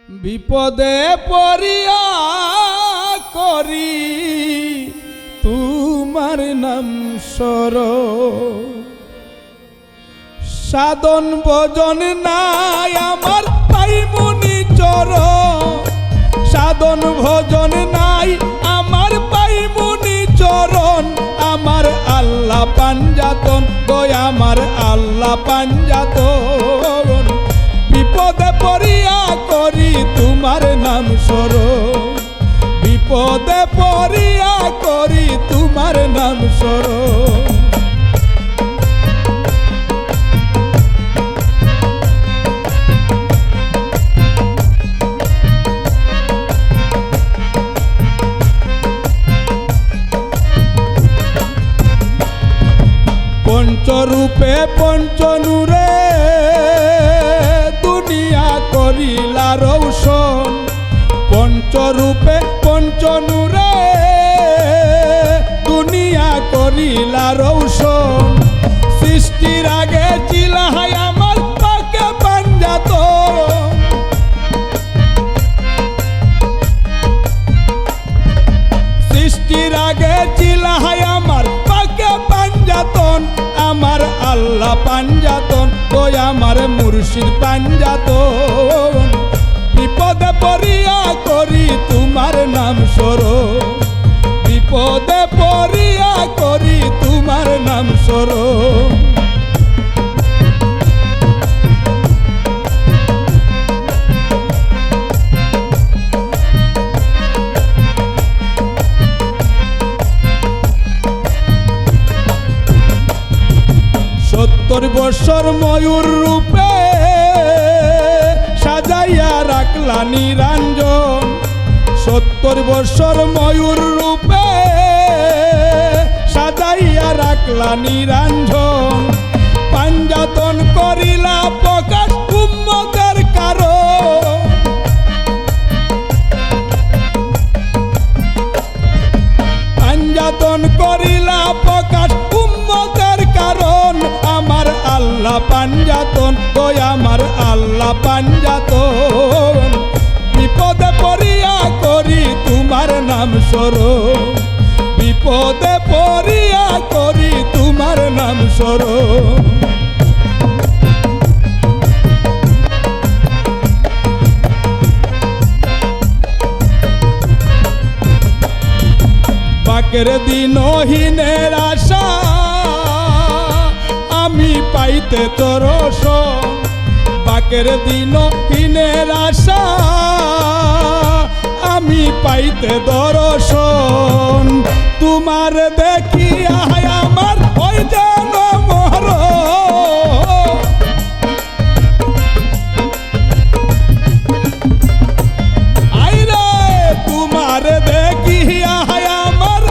বিপদে পড়িয়া করি তোমার নাম স্মরণ। সাধন ভজন নাই আমার পাইমুনি চরণ, সাধন ভজন নাই আমার পাইমুনি চরণ। আমার আল্লাহ পাঞ্জাতন দয়া আমার আল্লাহ পাঞ্জাতন। বিপদে পড়িয়া করি তোমার নাম স্মরণ, বিপদে পড়িয়া করি তোমার নাম স্মরণ। পঞ্চরূপে পঞ্চনূরে দুনিয়া করিলা রৌশন। পঞ্চরূপে পঞ্চনূরে দুনিয়া করিলা রৌশন। সৃষ্টির আগে চিলাহাই আমার পাকে পাঞ্জাতন, সৃষ্টির আগে চিলাহাই আমার পাকে পাঞ্জাতন। আমার আল্লাহ পাঞ্জাতন দয়া আমার মুর্শিদ পাঞ্জাতন। বিপদে পড়িয়া করি তোমার নাম স্মরণ, বিপদে পড়িয়া করি তোমার নাম স্মরণ। সত্তর বছর ময়ূর রূপে সাজাইয়া রাখলা নিরঞ্জন। সত্তর বছর ময়ূর রূপে সাজাইয়া রাখলা নিরঞ্জন। পাঞ্জাতন করিলা প্রকাশ উম্মতের কারণ, পাঞ্জাতন করিলা প্রকাশ উম্মতের কারণ। আমার আল্লাহ পাঞ্জাতন দয়া আমার আল্লাহ পাঞ্জাতন। বিপদে পড়িয়া করি তোমার নাম স্মরণ, বিপদে পড়িয়া করি তোমার নাম স্মরণ। বাকের দিনহীনের আশা আমি পাইতে তরসন। বাকের দিনহীনের আশা আমি পাইতে দর্শন। তোমার দেখিয়া আমার ওই যেন মরণ। আইরে তোমার দেখিয়া আমার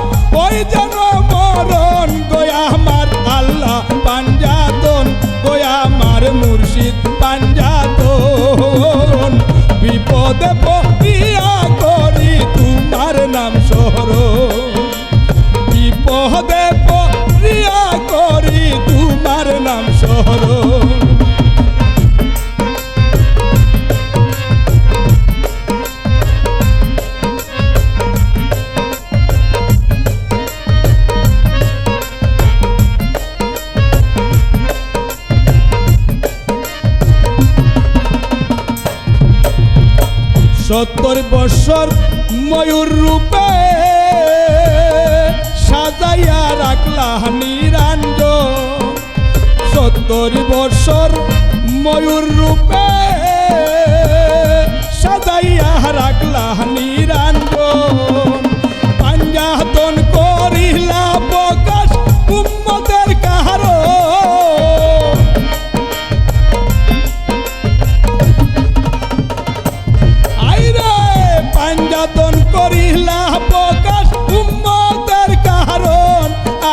ওই যেন মরণ। দয়া আমার আল্লাহ পাঞ্জাতন দয়া আমার মুর্শিদ পাঞ্জাতন। বিপদে পড়িয়া করি তোমার নাম স্মরণ, বিপদে পড়িয়া করি তোমার নাম স্মরণ। সত্তর বছর ময়ূর রূপে সাজাইয়া রাখলা নিরঞ্জন। সত্তর বছর ময়ূর রূপে সাজাইয়া রাখলা নিরঞ্জন। পাঞ্জাতন করিলা প্রকাশ উম্মতের কারণ। পাঞ্জাতন করিলা প্রকাশ উম্মতের কারণ।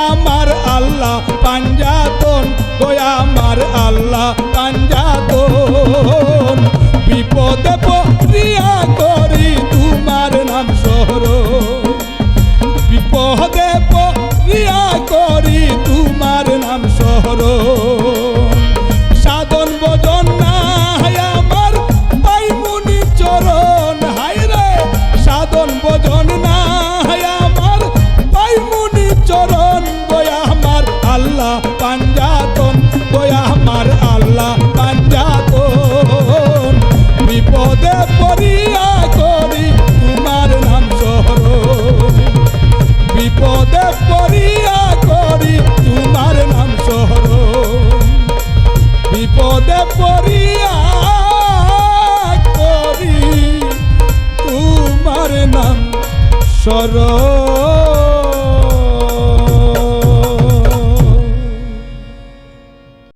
আমার আল্লাহ পাঞ্জাতন দয়া আমার আল্লাহ পাঞ্জাতন। বিপদে ওই আমার আল্লাহ পাঞ্জাতন বিপদে পড়িয়া করি তোমার নাম স্মরণ বিপদে পড়িয়া করি তোমার নাম স্মরণ বিপদে পড়িয়া করি তোমার নাম স্মরণ